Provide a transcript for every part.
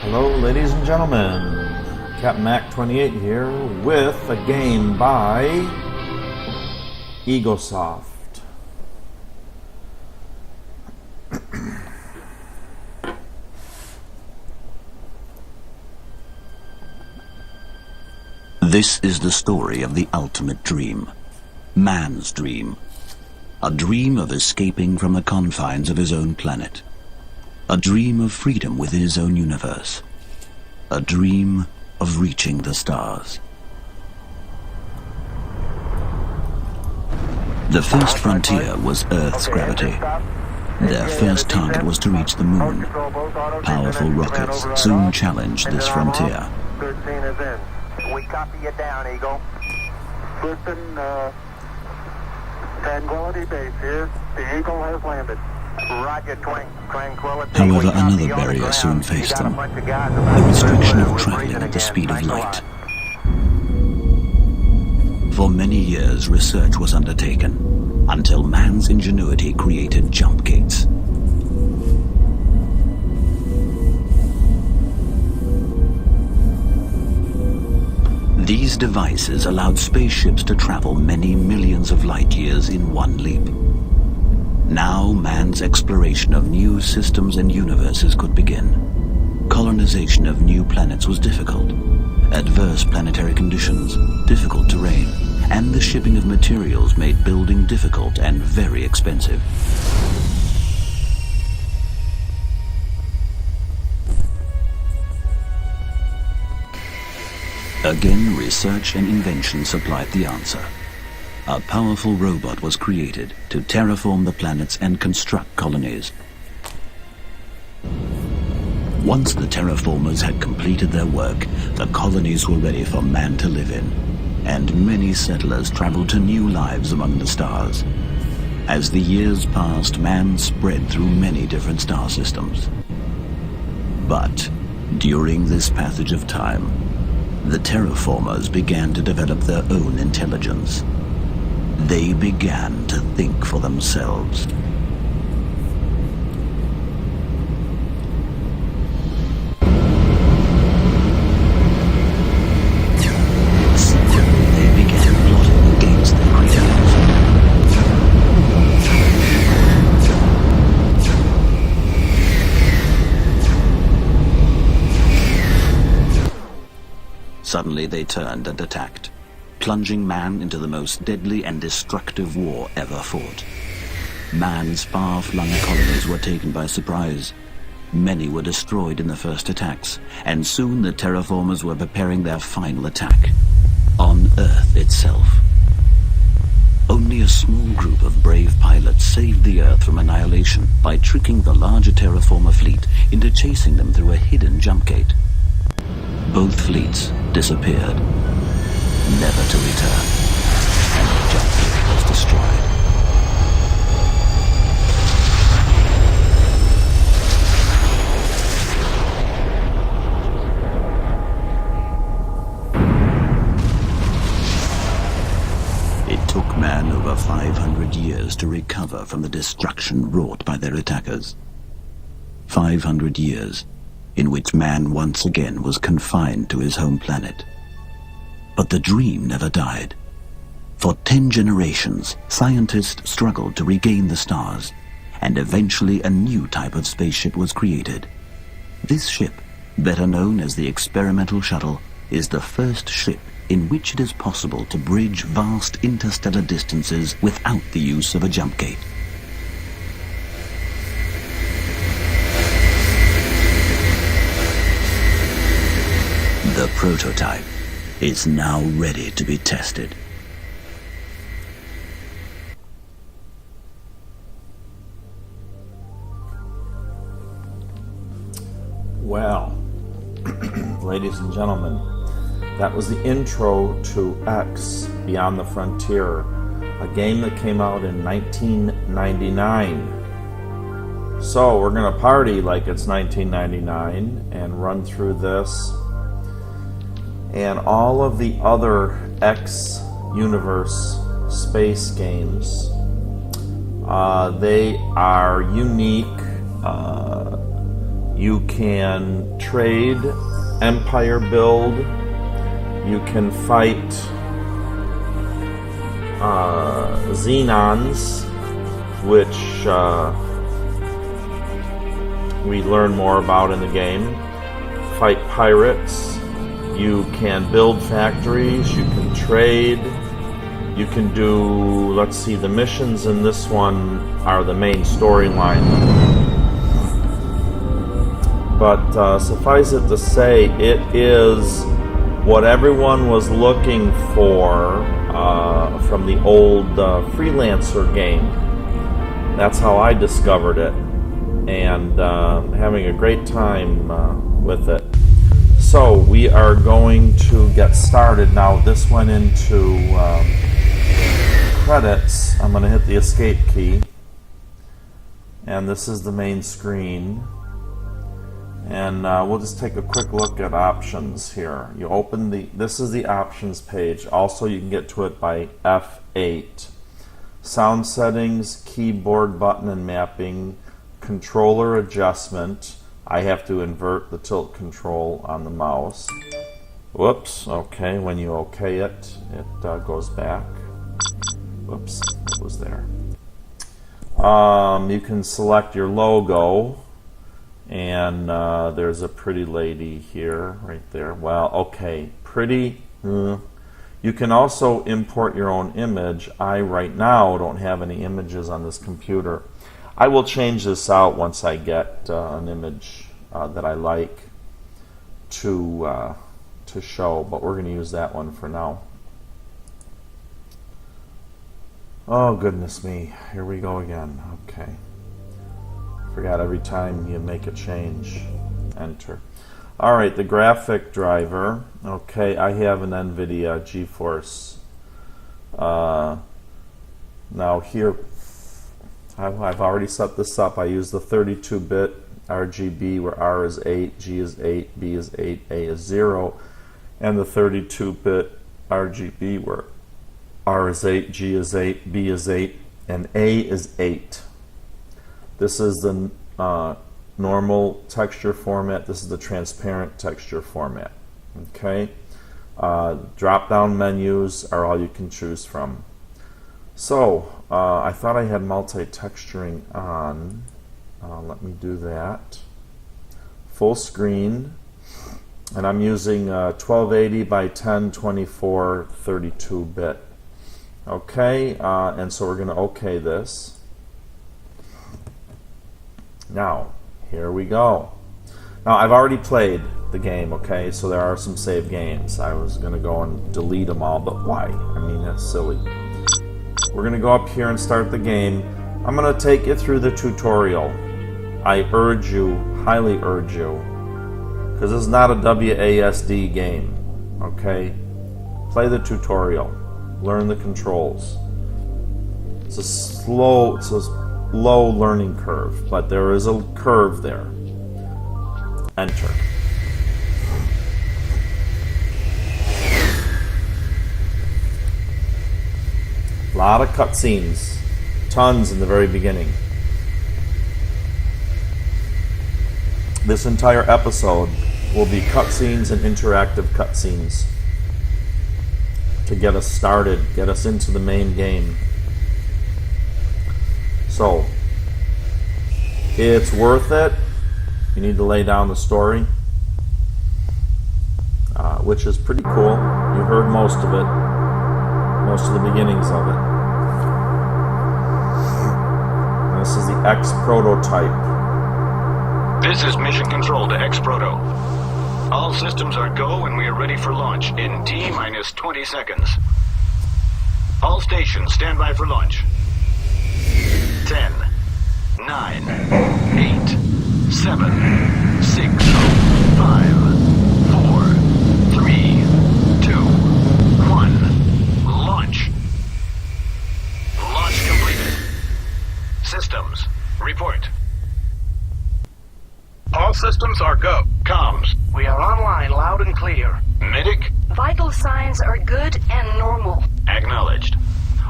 Hello, ladies and gentlemen. Captain Mac28 here with a game by Egosoft. This is the story of the ultimate dream. Man's dream. A dream of escaping from the confines of his own planet. A dream of freedom within his own universe. A dream of reaching the stars. The first frontier was Earth's gravity. Their first target was to reach the moon. Powerful rockets soon challenged this frontier. 13 is in. We copy you down, Eagle. Listen, Tranquility Base here. The Eagle has landed. Roger, Tranquility. However, another barrier soon faced them. The restriction of traveling at the speed of light. For many years, research was undertaken, until man's ingenuity created jump gates. These devices allowed spaceships to travel many millions of light years in one leap. Now man's exploration of new systems and universes could begin. Colonization of new planets was difficult. Adverse planetary conditions, difficult terrain, and the shipping of materials made building difficult and very expensive. Again, research and invention supplied the answer. A powerful robot was created to terraform the planets and construct colonies. Once the terraformers had completed their work, the colonies were ready for man to live in, and many settlers traveled to new lives among the stars. As the years passed, man spread through many different star systems. But during this passage of time, the terraformers began to develop their own intelligence. They began to think for themselves. They began plotting against their creators. Suddenly they turned and attacked, plunging man into the most deadly and destructive war ever fought. Man's far-flung colonies were taken by surprise. Many were destroyed in the first attacks, and soon the terraformers were preparing their final attack on Earth itself. Only a small group of brave pilots saved the Earth from annihilation by tricking the larger terraformer fleet into chasing them through a hidden jump gate. Both fleets disappeared, never to return, and the jump gate was destroyed. It took man over 500 years to recover from the destruction wrought by their attackers. 500 years in which man once again was confined to his home planet. But the dream never died. For 10 generations, scientists struggled to regain the stars, and eventually a new type of spaceship was created. This ship, better known as the experimental shuttle, is the first ship in which it is possible to bridge vast interstellar distances without the use of a jump gate. The prototype is now ready to be tested. Well, ladies and gentlemen, that was the intro to X Beyond the Frontier, a game that came out in 1999. So we're going to party like it's 1999 and run through this. And all of the other X Universe space games, they are unique. You can trade, empire build, you can fight Xenons, which we learn more about in the game, fight pirates, you can build factories, you can trade, you can do, let's see, the missions in this one are the main storyline. But suffice it to say, it is what everyone was looking for from the old Freelancer game. That's how I discovered it, and having a great time with it. So we are going to get started now. This went into credits. I'm going to hit the escape key, and this is the main screen. And we'll just take a quick look at options here. You open this is the options page. Also, you can get to it by F8. Sound settings, keyboard button and mapping, controller adjustment. I have to invert the tilt control on the mouse. Whoops, okay, when you OK it, it goes back. Whoops, it was there. You can select your logo. And there's a pretty lady here, right there. Well, okay, pretty. You can also import your own image. I, right now, don't have any images on this computer. I will change this out once I get an image that I like to show, but we're going to use that one for now. Oh, goodness me. Here we go again. Okay. Forgot every time you make a change. Enter. Alright, the graphic driver. Okay, I have an NVIDIA GeForce. Now here, I've already set this up. I use the 32-bit RGB where R is 8, G is 8, B is 8, A is 0. And the 32-bit RGB where R is 8, G is 8, B is 8, and A is 8. This is the normal texture format. This is the transparent texture format. Okay. Drop-down menus are all you can choose from. So I thought I had multi-texturing on. Let me do that. Full screen, and I'm using 1280 by 1024 32-bit. Okay, and so we're going to OK this. Now, here we go. Now, I've already played the game, okay, so there are some save games. I was going to go and delete them all, but why? I mean, that's silly. We're going to go up here and start the game. I'm going to take you through the tutorial. I urge you, highly urge you, because this is not a WASD game, okay? Play the tutorial. Learn the controls. It's a low learning curve, but there is a curve there. Enter. A lot of cutscenes, tons in the very beginning. This entire episode will be cutscenes and interactive cutscenes to get us started, get us into the main game. So, it's worth it. You need to lay down the story, which is pretty cool. You heard most of it, most of the beginnings of it. And this is the X prototype. This is Mission Control to X Proto. All systems are go and we are ready for launch in T-minus 20 seconds. All stations stand by for launch. 10, 9, 8, 7, 6, 5, 4, 3, 2, 1. Launch. Launch completed. Systems, report. All systems are go. Comms. We are online, loud and clear. Medic, Vital signs are good and normal. Acknowledged.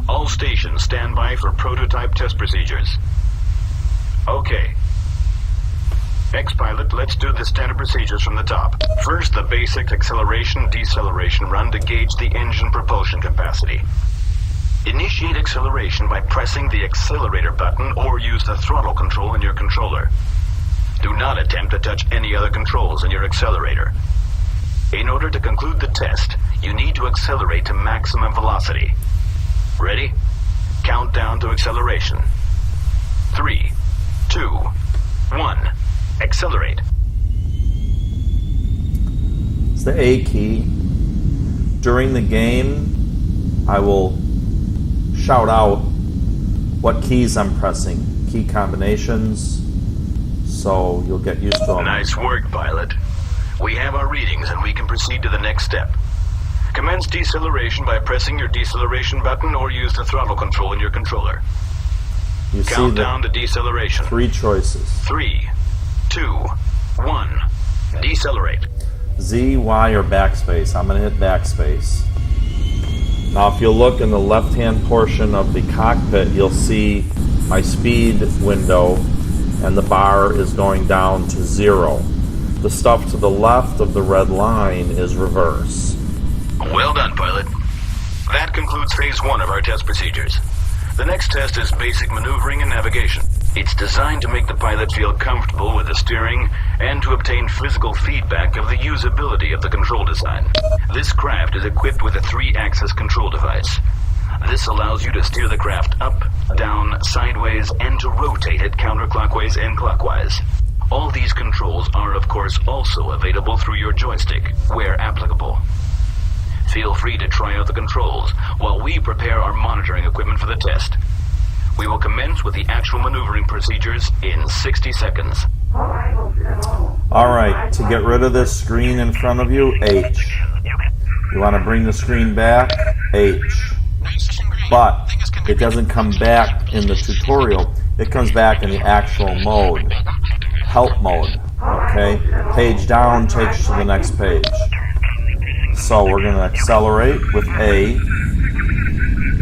All stations stand by for prototype test procedures. Okay. X-Pilot, let's do the standard procedures from the top. First, the basic acceleration-deceleration run to gauge the engine propulsion capacity. Initiate acceleration by pressing the accelerator button or use the throttle control in your controller. Do not attempt to touch any other controls in your accelerator. In order to conclude the test, you need to accelerate to maximum velocity. Ready? Count down to acceleration. 3, 2, 1. Accelerate. It's the A key. During the game, I will shout out what keys I'm pressing. Key combinations, so you'll get used to them. Nice work, pilot. We have our readings and we can proceed to the next step. Commence deceleration by pressing your deceleration button or use the throttle control in your controller. You see Count down to deceleration. 3 choices. 3, 2, 1. Decelerate. Z, Y, or backspace. I'm going to hit backspace. Now if you look in the left-hand portion of the cockpit, you'll see my speed window and the bar is going down to 0. The stuff to the left of the red line is reverse. Well done, pilot. That concludes phase 1 of our test procedures. The next test is basic maneuvering and navigation. It's designed to make the pilot feel comfortable with the steering and to obtain physical feedback of the usability of the control design. This craft is equipped with a 3-axis control device. This allows you to steer the craft up, down, sideways, and to rotate it counterclockwise and clockwise. All these controls are, of course, also available through your joystick, where applicable. Feel free to try out the controls while we prepare our monitoring equipment for the test. We will commence with the actual maneuvering procedures in 60 seconds. Alright, to get rid of this screen in front of you, H. You want to bring the screen back, H. But it doesn't come back in the tutorial, it comes back in the actual mode. Help mode, okay? Page down takes you to the next page. So we're going to accelerate with A,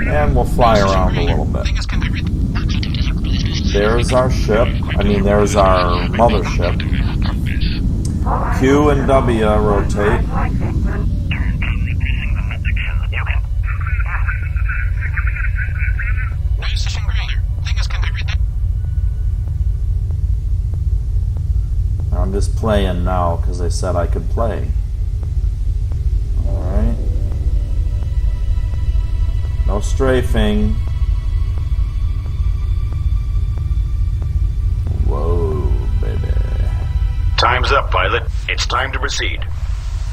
and we'll fly around a little bit. There's our ship, there's our mothership. Q and W rotate. I'm just playing now because they said I could play. Alright. No strafing. Whoa, baby. Time's up, pilot. It's time to proceed.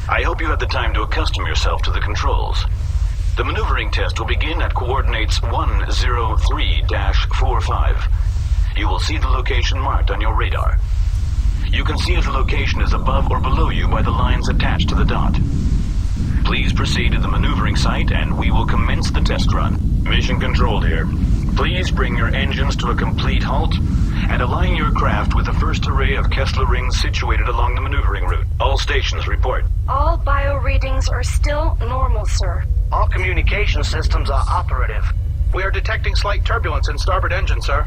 I hope you had the time to accustom yourself to the controls. The maneuvering test will begin at coordinates 103-45. You will see the location marked on your radar. You can see if the location is above or below you by the lines attached to the dot. Please proceed to the maneuvering site and we will commence the test run. Mission control here. Please bring your engines to a complete halt and align your craft with the first array of Kessler rings situated along the maneuvering route. All stations report. All bio readings are still normal, sir. All communication systems are operative. We are detecting slight turbulence in starboard engine, sir.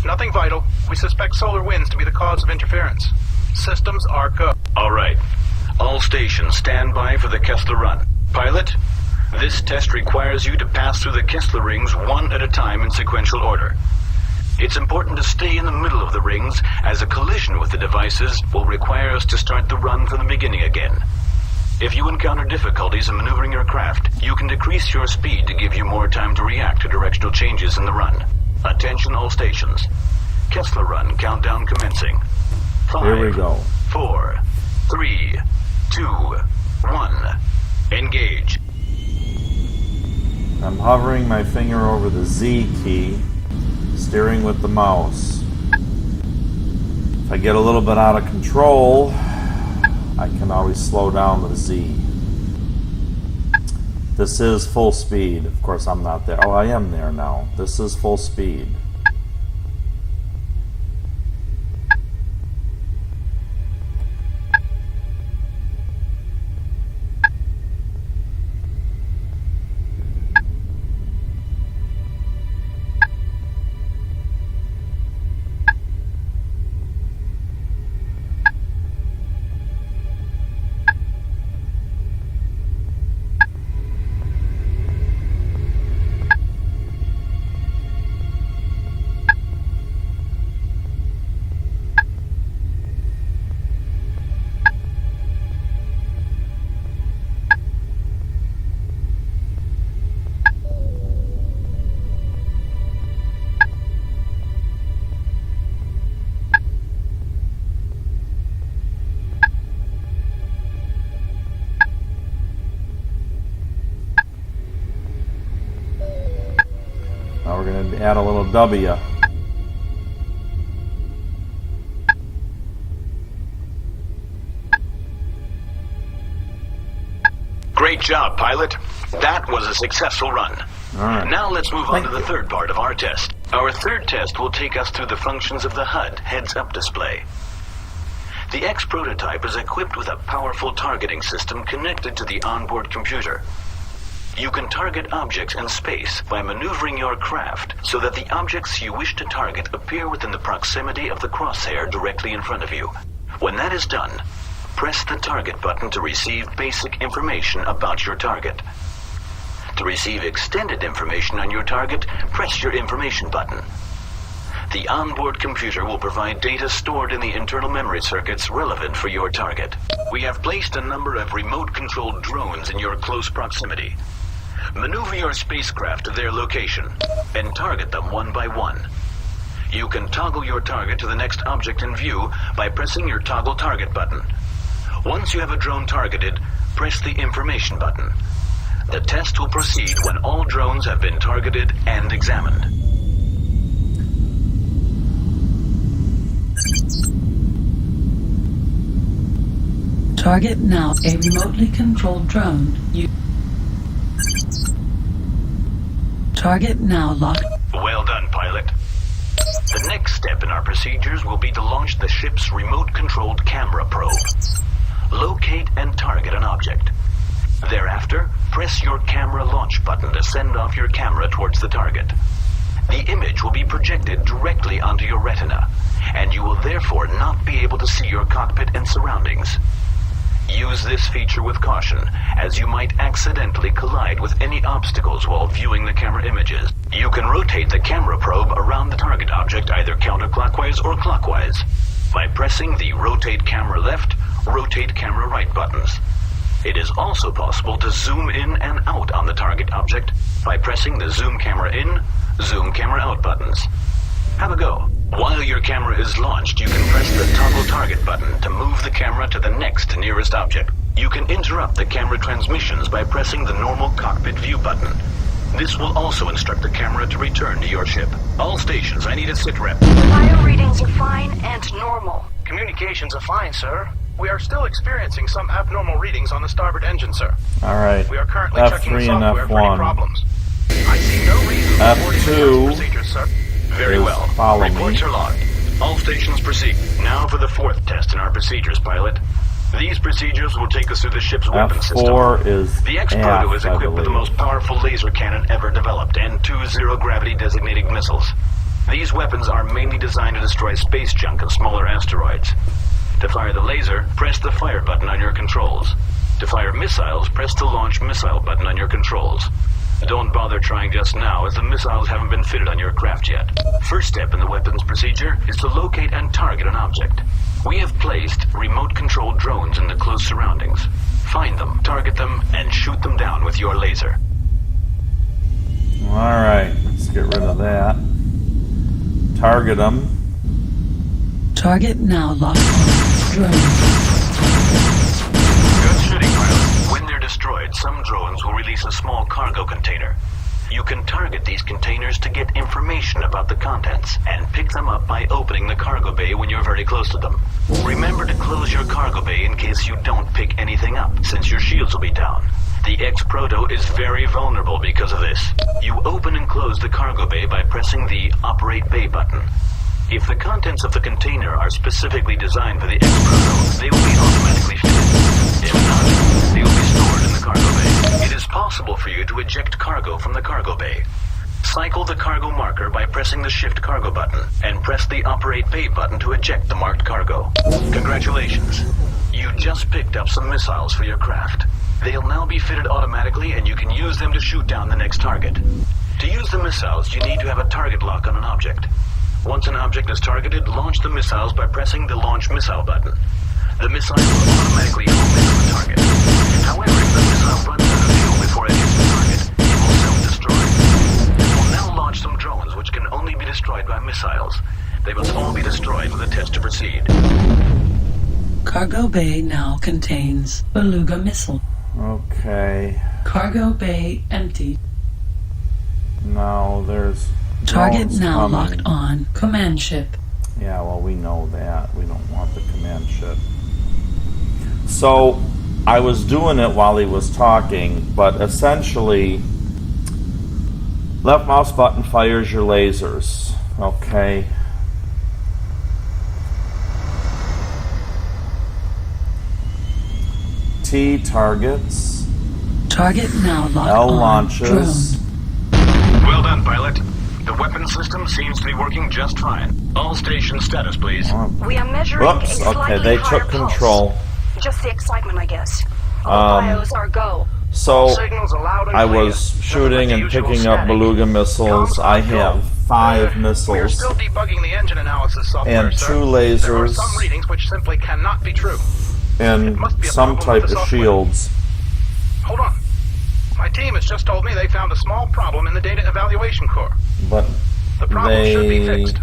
Nothing vital. We suspect solar winds to be the cause of interference. Systems are go. All right. All stations stand by for the Kessler run. Pilot, this test requires you to pass through the Kessler rings one at a time in sequential order. It's important to stay in the middle of the rings, as a collision with the devices will require us to start the run from the beginning again. If you encounter difficulties in maneuvering your craft, you can decrease your speed to give you more time to react to directional changes in the run. Attention all stations. Kessler run countdown commencing. 5, Here we go. 4, 3, 2, 1. Engage. I'm hovering my finger over the Z key, steering with the mouse. If I get a little bit out of control, I can always slow down the Z. This is full speed. Of course, I'm not there. Oh, I am there now. This is full speed. we're going to add a little W. Great job, pilot. That was a successful run. All right. Now let's move on Thank to the you. third part of our test. Our third test will take us through the functions of the HUD heads-up display. The X prototype is equipped with a powerful targeting system connected to the onboard computer. You can target objects in space by maneuvering your craft so that the objects you wish to target appear within the proximity of the crosshair directly in front of you. When that is done, press the target button to receive basic information about your target. To receive extended information on your target, press your information button. The onboard computer will provide data stored in the internal memory circuits relevant for your target. We have placed a number of remote-controlled drones in your close proximity. Maneuver your spacecraft to their location and target them one by one. You can toggle your target to the next object in view by pressing your toggle target button. Once you have a drone targeted, press the information button. The test will proceed when all drones have been targeted and examined. Target now a remotely controlled drone. Target now locked. Well done, pilot. The next step in our procedures will be to launch the ship's remote-controlled camera probe. Locate and target an object. Thereafter, press your camera launch button to send off your camera towards the target. The image will be projected directly onto your retina, and you will therefore not be able to see your cockpit and surroundings. Use this feature with caution, as you might accidentally collide with any obstacles while viewing the camera images. You can rotate the camera probe around the target object either counterclockwise or clockwise by pressing the Rotate Camera Left, Rotate Camera Right buttons. It is also possible to zoom in and out on the target object by pressing the Zoom Camera In, Zoom Camera Out buttons. Have a go. While your camera is launched, you can press the Toggle Target button to move the camera to the next nearest object. You can interrupt the camera transmissions by pressing the normal cockpit view button. This will also instruct the camera to return to your ship. All stations, I need a sitrep. Bio readings are fine and normal. Communications are fine, sir. We are still experiencing some abnormal readings on the starboard engine, sir. All right. We are currently checking the F3 and software for any F1. problems. I see no reason for aborting the F2 test procedures, sir. Very is well. follow me. Reports are logged. All stations proceed. Now for the fourth test in our procedures, pilot. These procedures will take us through the ship's weapon system. F4 is The X-Proto is F, I equipped with the believe. most powerful laser cannon ever developed and 2 zero-gravity designated missiles. These weapons are mainly designed to destroy space junk and smaller asteroids. To fire the laser, press the fire button on your controls. To fire missiles, press the launch missile button on your controls. Don't bother trying just now, as the missiles haven't been fitted on your craft yet. First step in the weapons procedure is to locate and target an object. We have placed remote-controlled drones in the close surroundings. Find them, target them, and shoot them down with your laser. All right, let's get rid of that. Target them. Target now locked on drone. Good shooting, pilot. When they're destroyed, some drones will release a small cargo container. You can target these containers to get information about the contents and pick them up by opening the cargo bay when you're very close to them. Remember to close your cargo bay in case you don't pick anything up, since your shields will be down. The X-Proto is very vulnerable because of this. You open and close the cargo bay by pressing the Operate Bay button. If the contents of the container are specifically designed for the X-Proto, they will be automatically fitted. If not, they will be stored in the cargo bay. It is possible for you to eject cargo from the cargo bay. Cycle the cargo marker by pressing the Shift Cargo button, and press the Operate Bay button to eject the marked cargo. Congratulations. You just picked up some missiles for your craft. They'll now be fitted automatically, and you can use them to shoot down the next target. To use the missiles, you need to have a target lock on an object. Once an object is targeted, launch the missiles by pressing the Launch Missile button. The missile will automatically home into the target. However, if the missile runs out of fuel before it hits the target, it will self-destruct. We'll now launch some drones which can only be destroyed by missiles. They must all be destroyed for the test to proceed. Cargo bay now contains Beluga missile. Okay. Cargo bay empty. Now there's Target Drones now coming. locked on. Command ship. Yeah, well, we know that. We don't want the command ship. So, I was doing it while he was talking, but essentially, left mouse button fires your lasers. Okay. T targets. Target now locked L on. launches. Drone. Well done, pilot. The weapon system seems to be working just fine. All station status, please. We are measuring a Whoops. slightly Okay, they higher took pulse. control. Just the excitement, I guess. All bios are go. So, Signals are loud and I clear. was Nothing shooting but and usual picking up static. beluga missiles. Comms I on go. have 5 We're missiles. still debugging the engine analysis software, And sir. 2 There are lasers. some readings which simply cannot be true. And must be a some problem with type the of software. shields. Hold on. My team has just told me they found a small problem in the data evaluation core. But The problem should be they... fixed.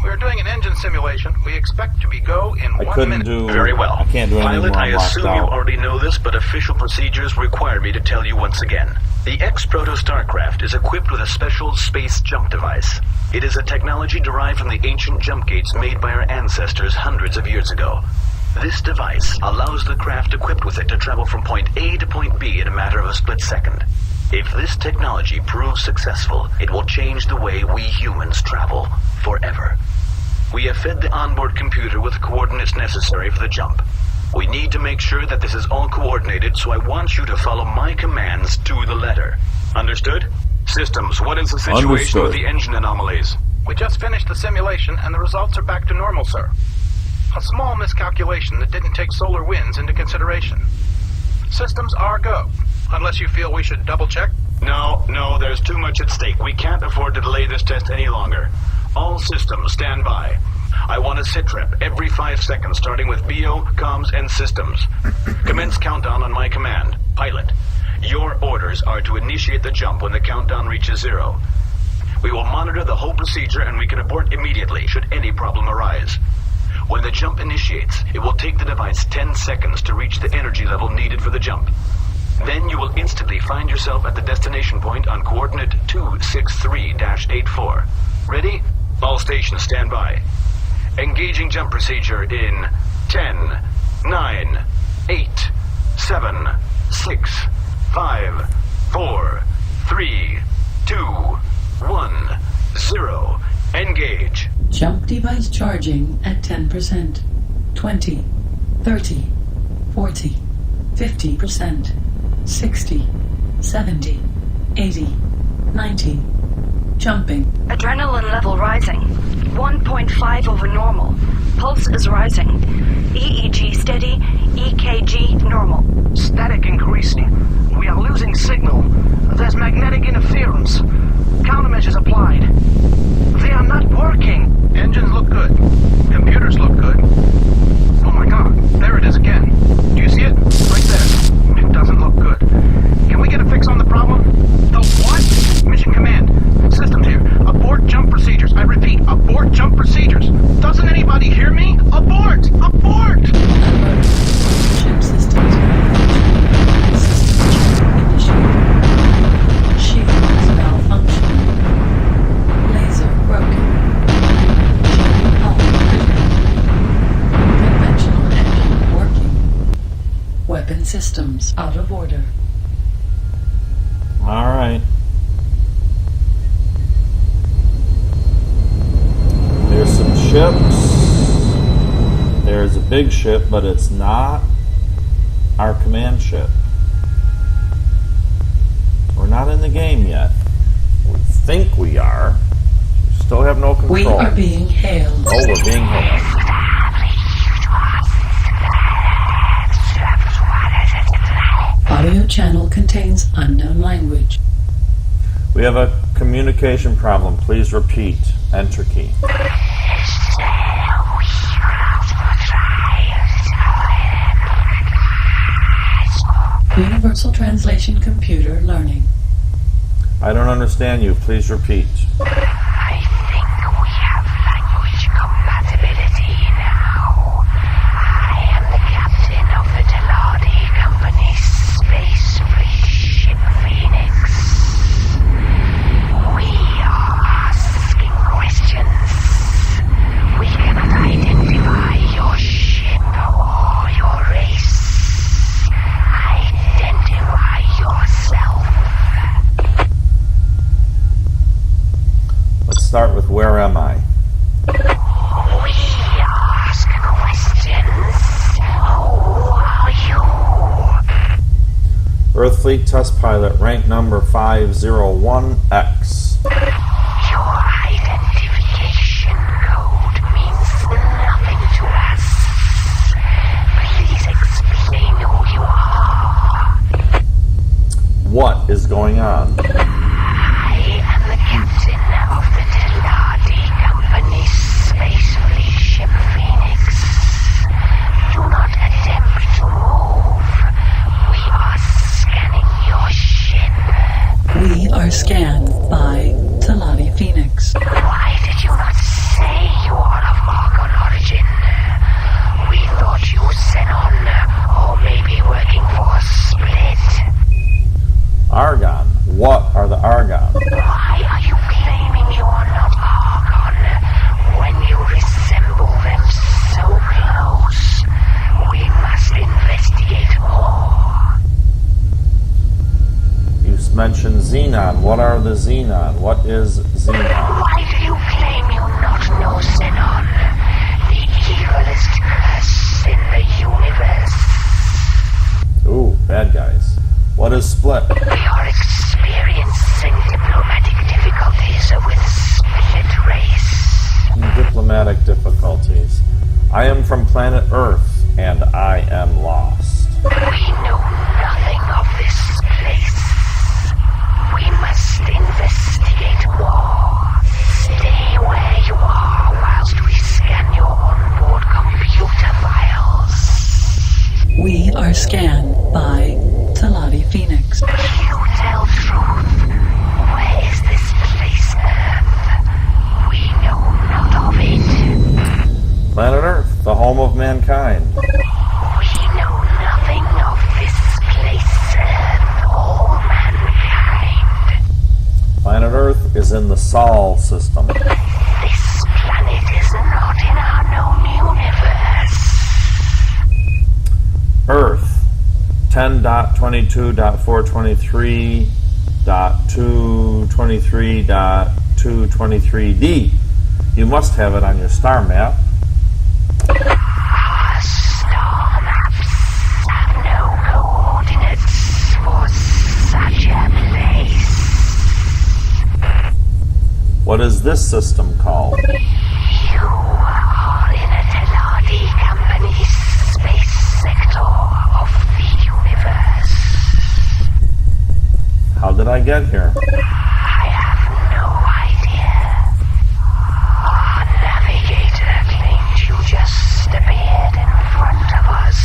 We're doing an engine simulation. We expect to be go in I 1 couldn't minute. do... Very well. I can't do anything Pilot, while I I'm locked assume you out. already know this, but official procedures require me to tell you once again. The X-Proto Starcraft is equipped with a special space jump device. It is a technology derived from the ancient jump gates made by our ancestors hundreds of years ago. This device allows the craft equipped with it to travel from point A to point B in a matter of a split second. If this technology proves successful, it will change the way we humans travel forever. We have fed the onboard computer with the coordinates necessary for the jump. We need to make sure that this is all coordinated, so I want you to follow my commands to the letter. Understood? Systems, what is the situation Understood. with the engine anomalies? We just finished the simulation and the results are back to normal, sir. A small miscalculation that didn't take solar winds into consideration. Systems are go. Unless you feel we should double check. No, there's too much at stake. We can't afford to delay this test any longer. All systems stand by. I want a sit rep every 5 seconds, starting with BO, comms, and systems. Commence countdown on my command. Pilot, your orders are to initiate the jump when the countdown reaches 0. We will monitor the whole procedure and we can abort immediately should any problem arise. When the jump initiates, it will take the device 10 seconds to reach the energy level needed for the jump. Then you will instantly find yourself at the destination point on coordinate 263-84. Ready? All stations stand by. Engaging jump procedure in 10, 9, 8, 7, 6, 5, 4, 3, 2, 1, 0. Engage. Jump device charging at 10%. 20, 30, 40, 50%, 60, 70, 80, 90. Jumping. Adrenaline level rising. 1.5 over normal. Pulse is rising. EEG steady. EKG normal. Static increasing. We are losing signal. There's magnetic interference. Countermeasures applied. They are not working. Engines look good. Computers look good. Oh my god, there it is again. Do you see it? Right there. It doesn't look good. Can we get a fix on the problem? The what? Mission command. Systems here. Abort jump procedures. I repeat, abort jump procedures. Doesn't anybody hear me? Abort! Abort! Alert. Ship systems malfunction. System check initiated. Shields malfunction. Laser broken. Ship hull critical. Conventional engine working. Weapon systems out of order. Alright. There's some ships. There's a big ship, but it's not our command ship. We're not in the game yet. We think we are. We still have no control. We are being hailed. Oh, we're being hailed. Audio channel contains unknown language. We have a communication problem. Please repeat. Enter key. Universal Translation Computer Learning. I don't understand you. Please repeat. I think we have language compatibility now. I am the captain of the Teladi Company's space fleet ship Phoenix. We are start with where am I? We ask questions. Who are you? Earth Fleet Test Pilot, rank number 501X. Your identification code means nothing to us. Please explain who you are. What is going on? I am the captain of the Teladi Company's space fleet ship Phoenix. Do not attempt to move. We are scanning your ship. We are scanned by Teladi Phoenix. Why did you not say you are of Argon origin? We thought you Xenon, or maybe working for Split. Argon. What are the Argon? Why are you claiming you are not Argon when you resemble them so close? We must investigate more. You mentioned Xenon. What are the Xenon? What is Xenon? Why do you claim you not know Xenon, the evilest curse in the universe? Ooh, bad guys. What is Split? We are experiencing diplomatic difficulties with Split race. Diplomatic difficulties. I am from planet Earth, and I am lost. We know nothing of this place. We must investigate more. Stay where you are whilst we scan your onboard computer files. We are scanned by Teladi Phoenix. You tell truth. Where is this place, Earth? We know not of it. Planet Earth, the home of mankind. We know nothing of this place, Earth, or mankind. Planet Earth is in the Sol system. This planet is not in our known universe. Earth 10.22.423.223.223D. You must have it on your star map. Our star maps have no coordinates for such a place. What is this system called? You are in a Teladi Company's space sector of the universe. How did I get here? I have no idea. Our navigator claimed you just appeared in front of us.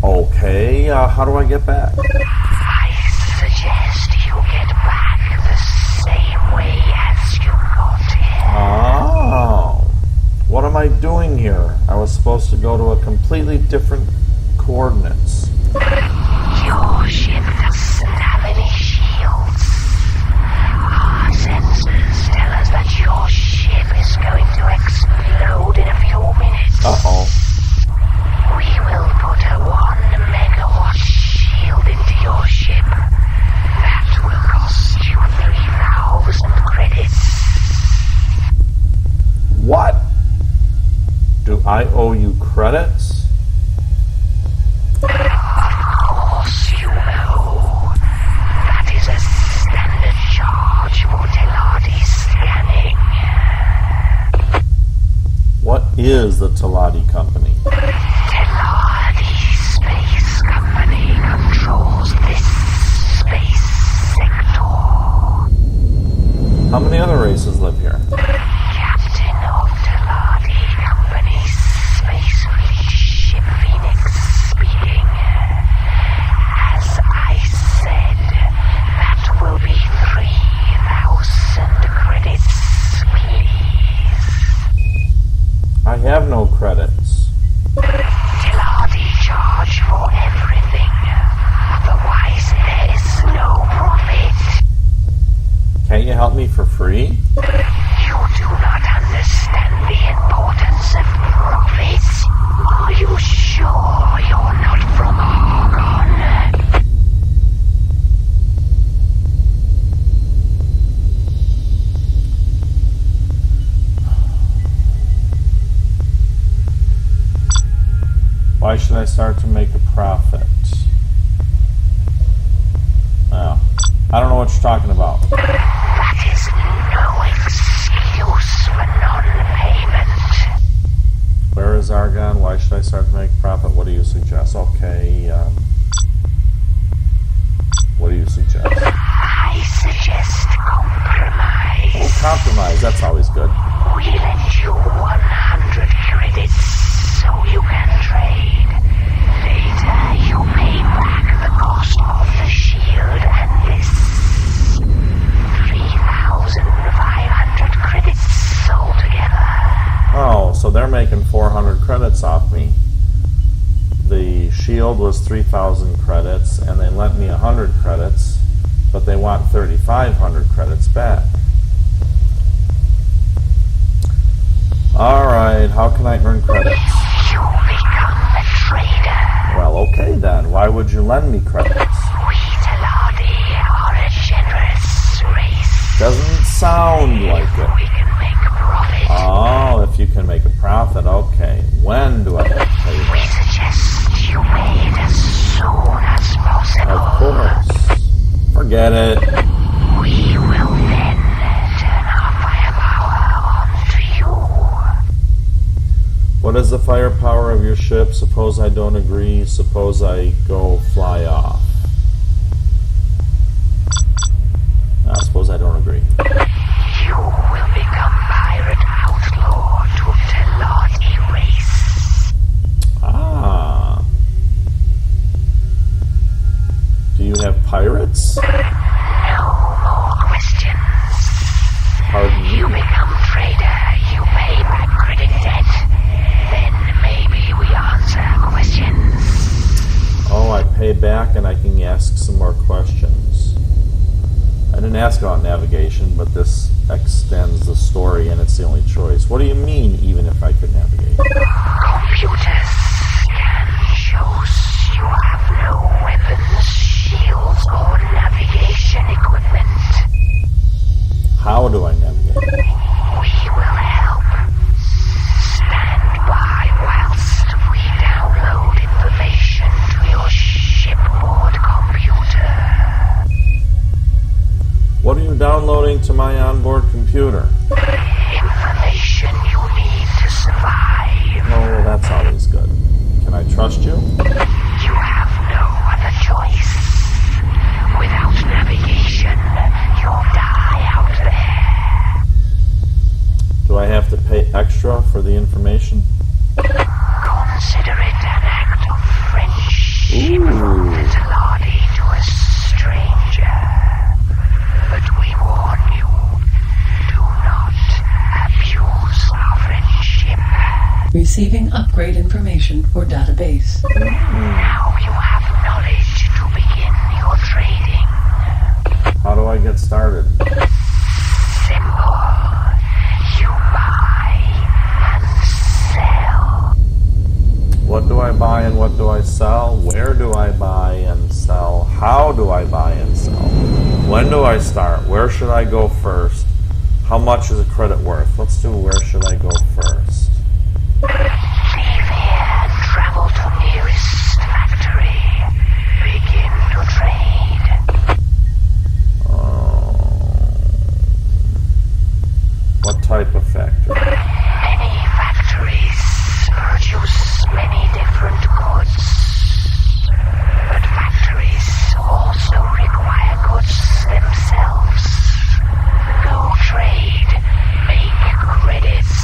Okay, how do I get back? I suggest you get back the same way as you got here. Oh. What am I doing here? I was supposed to go to a completely different coordinates. Your ship doesn't have any shields. Our sensors tell us that your ship is going to explode in a few minutes. Uh-oh. We will put a 1 megawatt shield into your ship. That will cost you 3,000 credits. What? Do I owe you credits? Of course you know. That is a standard charge for Teladi scanning. What is the Teladi Company? Teladi Space Company controls this space sector. How many other races live here? Captain of Teladi Company's space fleet ship Phoenix speaking. As I said, that will be 3,000 credits, please. I have no credits. Teladi charge for everything. Otherwise, there is no profit. Can't you help me for free? You do not understand the importance of profit. Are you sure you're not from Argon? should I start to make a profit? Well, I don't know what you're talking about. That is no excuse for non-payment. Where is Argon? Why should I start to make a profit? What do you suggest? Okay, what do you suggest? I suggest compromise. Oh, compromise. That's always good. We lend you 100 credits so you can trade. Later, you pay back the cost of the shield and this 3,500 credits altogether. Oh, so they're making 400 credits off me. The shield was 3,000 credits, and they lent me 100 credits, but they want 3,500 credits back. Alright, how can I earn credits? You become a trader. Well, okay then. Why would you lend me credits? We Taladi are a generous race. Doesn't sound like it. We can make profit. Oh, if you can make a profit, okay. When do I have to pay you We back? suggest you pay it as soon as possible. Of course. Forget it. We will then turn our firepower onto you. What is the firepower of your ship? Suppose I don't agree. Suppose I go fly off. Suppose I don't agree. You will become pirate outlaw to Teladi race. Ah. Do you have pirates? No more questions. Pardon me? You become trader, you pay back credit debt. Then maybe we answer questions. Oh, I pay back and I can ask some more questions. I didn't ask about navigation, but this extends the story and it's the only choice. What do you mean, even if I could navigate? Computers can choose. You have no weapons, shields, or navigation equipment. How do I navigate? We will help. Stand by whilst we download information to your shipboard computer. What are you downloading to my onboard computer? Information you need to survive. Oh, that's always good. Can I trust you? You have no other choice. Without navigation, you'll die out there. Do I have to pay extra for the information? Consider it an act of friendship from the Taladi to a stranger. But we warn you, do not abuse our friendship. Receiving upgrade information for database. Now you have knowledge to begin your trading. How do I get started? Simple. You buy and sell. What do I buy and what do I sell? Where do I buy and sell? How do I buy and sell? When do I start? Where should I go first? How much is a credit worth? Let's do where should I go first? Leave here and travel to nearest factory. Begin to trade. What type of factory? Many factories produce many different goods. But factories also require goods themselves. Go trade, make credits.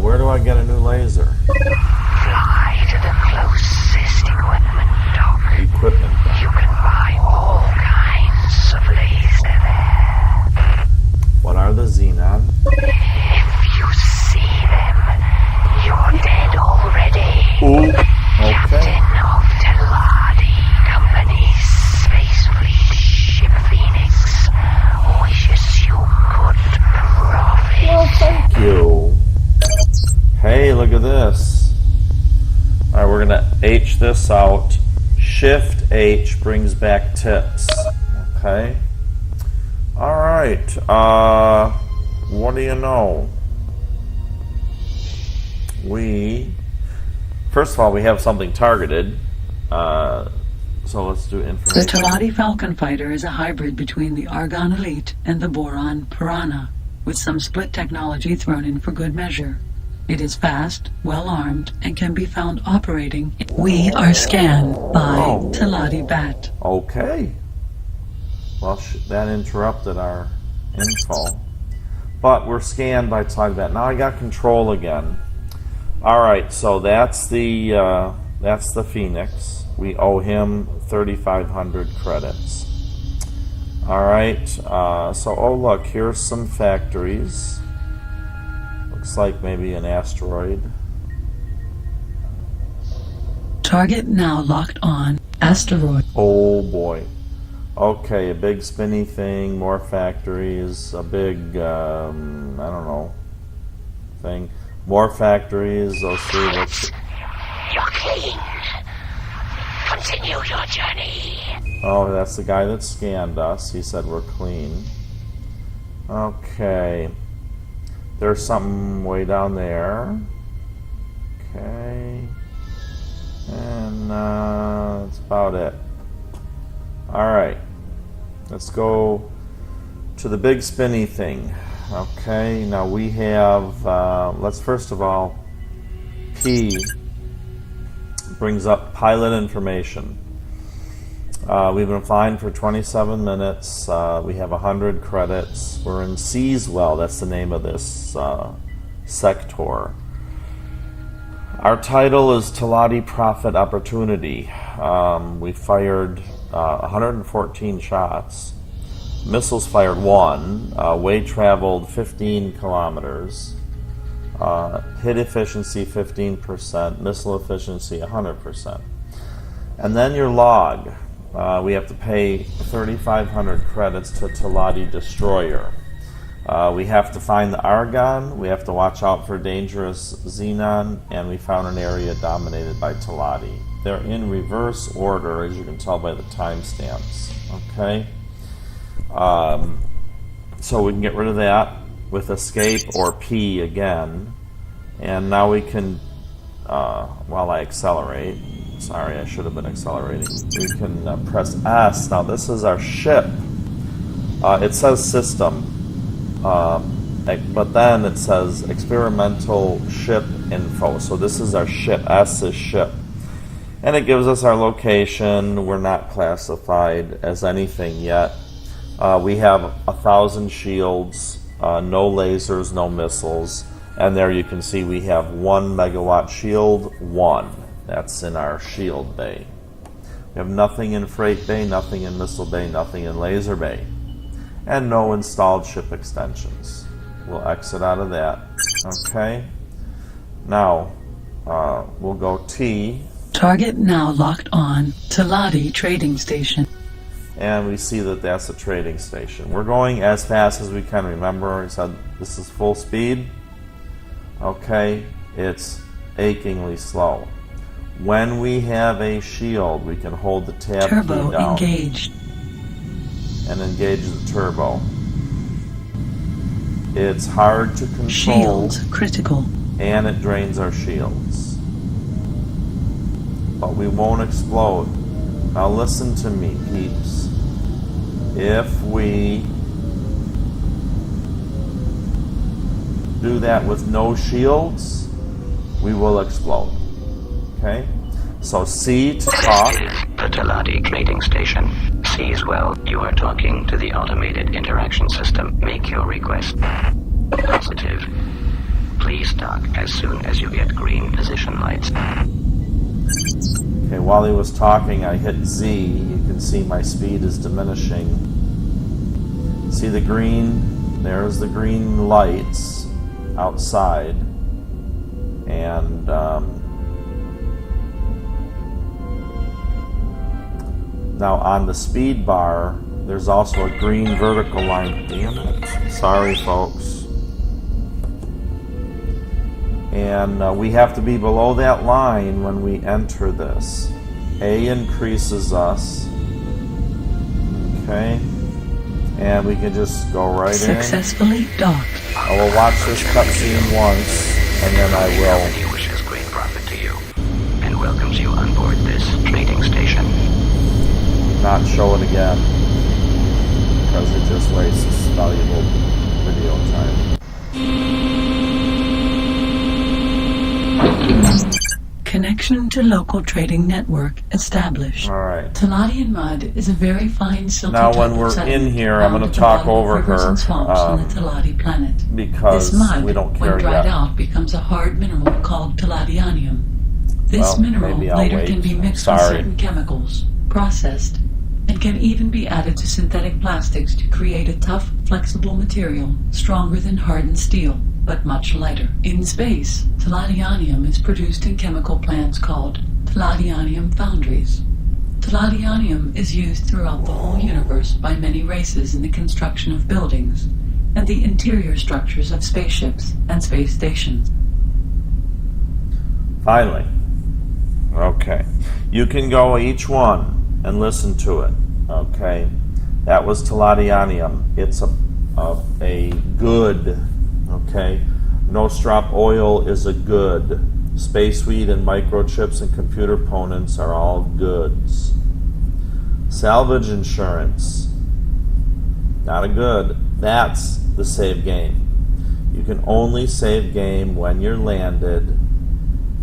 Where do I get a new laser? Fly to the closest equipment dock. Equipment dock. You can buy all kinds of laser there. What are the Xenon? If you see them, you're dead already. Ooh, Captain okay. of Teladi Company's Space Fleet ship Phoenix wishes you good profit. Well, thank you. Hey, look at this. Alright, we're going to H this out. Shift H brings back tips. Okay. Alright. What do you know? First of all, we have something targeted. So let's do The information. Talati Falcon fighter is a hybrid between the Argon Elite and the Boron Piranha, with some split technology thrown in for good measure. It is fast, well-armed, and can be found operating. We are scanned by Talati Bat. Okay. Well, that interrupted our info. But we're scanned by Talati Bat. Now I got control again. Alright, so that's the Phoenix. We owe him 3,500 credits. Alright, so look, here's some factories. Looks like maybe an asteroid. Target now locked on. Asteroid. Oh boy. Okay, a big spinny thing, more factories, a big, I don't know, thing. More factories, let's see what's... You're clean. Continue your journey. Oh, that's the guy that scanned us. He said we're clean. Okay. There's something way down there. Okay. And that's about it. Alright. Let's go to the big spinny thing. Okay, now we have, let's first of all, P brings up pilot information. We've been flying for 27 minutes. We have 100 credits. We're in Seaswell, that's the name of this sector. Our title is Talati Profit Opportunity. We fired 114 shots. Missiles fired 1. Way traveled 15 kilometers. Hit efficiency 15%. Missile efficiency 100%. And then your log. We have to pay 3,500 credits to Talati Destroyer. We have to find the Argon, we have to watch out for dangerous xenon, and we found an area dominated by Talati. They're in reverse order, as you can tell by the timestamps. Okay? So we can get rid of that with escape or P again. And now we can, while I accelerate, sorry, I should have been accelerating. We can press S. Now this is our ship. It says system, but then it says experimental ship info. So this is our ship. S is ship. And it gives us our location. We're not classified as anything yet. We have 1,000 shields, no lasers, no missiles. And there you can see we have 1 megawatt shield, 1. That's in our shield bay. We have nothing in freight bay, nothing in missile bay, nothing in laser bay. And no installed ship extensions. We'll exit out of that. Okay. Now, we'll go T. Target now locked on. Talati Trading Station. And we see that that's a trading station. We're going as fast as we can. Remember, I said this is full speed. Okay, it's achingly slow. When we have a shield, we can hold the tab key Turbo down engaged. and engage the turbo. It's hard to control. Shields critical. And it drains our shields. But we won't explode. Now listen to me, peeps. If we do that with no shields, we will explode. Okay? So C to talk. This is the Talati Trading Station. Seaswell, you are talking to the automated interaction system. Make your request. Positive. Please dock as soon as you get green position lights. Okay, while he was talking, I hit Z. You can see my speed is diminishing. See the green? There's the green lights outside. And now on the speed bar, there's also a green vertical line. Damn it. Sorry, folks. And we have to be below that line when we enter this. A increases us. Okay. And we can just go right Successfully docked. in. I will watch this cutscene once, and then I will not show it again because it just wastes valuable video time. Connection to local trading network established. All right. Taladian mud is a very fine silty Now, type when of we're sediment in here, I'm found going at to the talk bottom of over rivers her and swamps on the Taladi planet. because This mud, we don't when care dried yet. out, becomes a hard mineral called Taladianium. This Well, mineral maybe I'll later wait. can be mixed Sorry. with certain chemicals, processed, and can even be added to synthetic plastics to create a tough, flexible material stronger than hardened steel, but much lighter. In space, Taladianium is produced in chemical plants called Taladianium foundries. Taladianium is used throughout the whole universe by many races in the construction of buildings and the interior structures of spaceships and space stations. Finally. Okay. You can go each one and listen to it. Okay. That was Taladianium. It's a good. Okay. Nostrop oil is a good. Space weed and microchips and computer components are all goods. Salvage insurance. Not a good. That's the save game. You can only save game when you're landed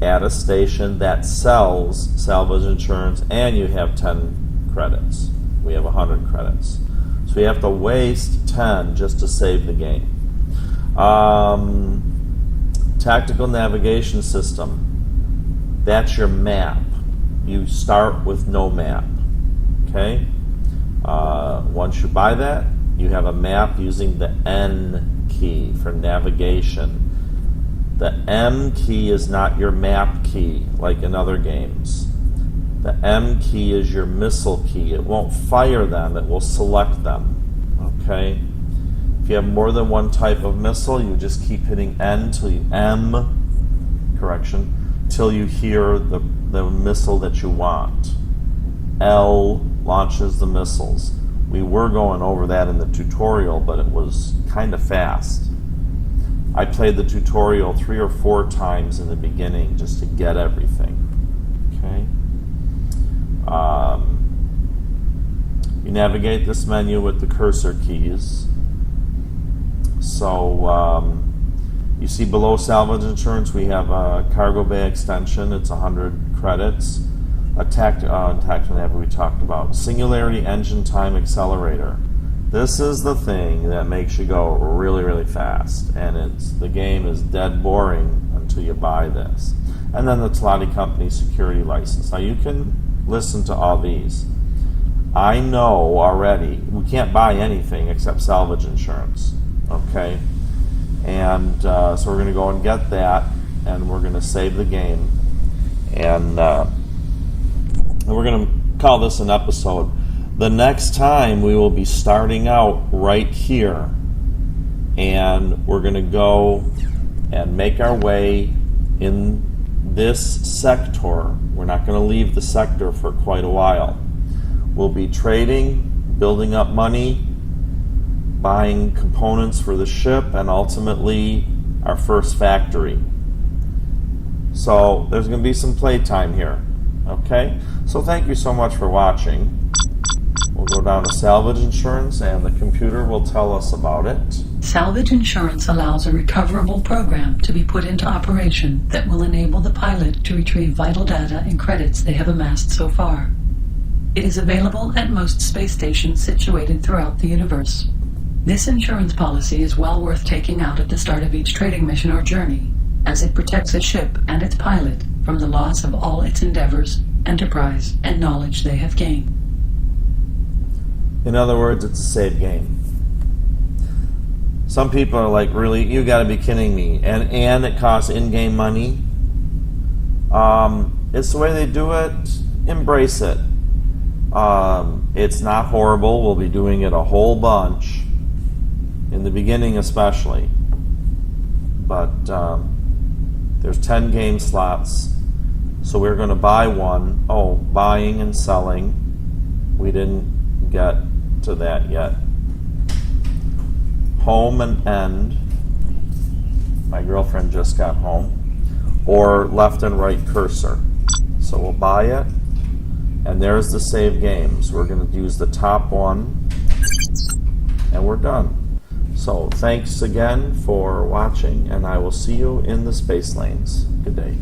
at a station that sells salvage insurance and you have 10 credits. We have 100 credits. So you have to waste 10 just to save the game. Tactical navigation system. That's your map. You start with no map. Okay? Once you buy that, you have a map using the N key for navigation. The M key is not your map key like in other games. The M key is your missile key. It won't fire them, it will select them. Okay? If you have more than one type of missile, you just keep hitting N till you till you hear the missile that you want. L launches the missiles. We were going over that in the tutorial, but it was kind of fast. I played the tutorial 3 or 4 times in the beginning just to get everything. Okay. You navigate this menu with the cursor keys. So you see below salvage insurance, we have a cargo bay extension. It's 100 credits. A tactical nav we talked about. Singularity engine time accelerator. This is the thing that makes you go really, really fast, and the game is dead boring until you buy this. And then the Taladi Company security license. Now you can listen to all these. I know already we can't buy anything except salvage insurance. Okay, and so we're going to go and get that, and we're going to save the game, and we're going to call this an episode. The next time we will be starting out right here, and we're going to go and make our way in this sector. We're not going to leave the sector for quite a while. We'll be trading, building up money, buying components for the ship, and ultimately our first factory. So there's going to be some playtime here. Okay? So thank you so much for watching. We'll go down to salvage insurance, and the computer will tell us about it. Salvage insurance allows a recoverable program to be put into operation that will enable the pilot to retrieve vital data and credits they have amassed so far. It is available at most space stations situated throughout the universe. This insurance policy is well worth taking out at the start of each trading mission or journey, as it protects a ship and its pilot from the loss of all its endeavors, enterprise, and knowledge they have gained. In other words, it's a save game. Some people are like, really, you gotta be kidding me. And it costs in-game money. It's the way they do it. Embrace it. It's not horrible. We'll be doing it a whole bunch. In the beginning especially. But there's 10 game slots. So we're going to buy one. Oh, buying and selling. We didn't get to that yet. Home and end. My girlfriend just got home. Or left and right cursor. So we'll buy it And there's the save games. We're going to use the top one, and we're done. So thanks again for watching, and I will see you in the space lanes. Good day.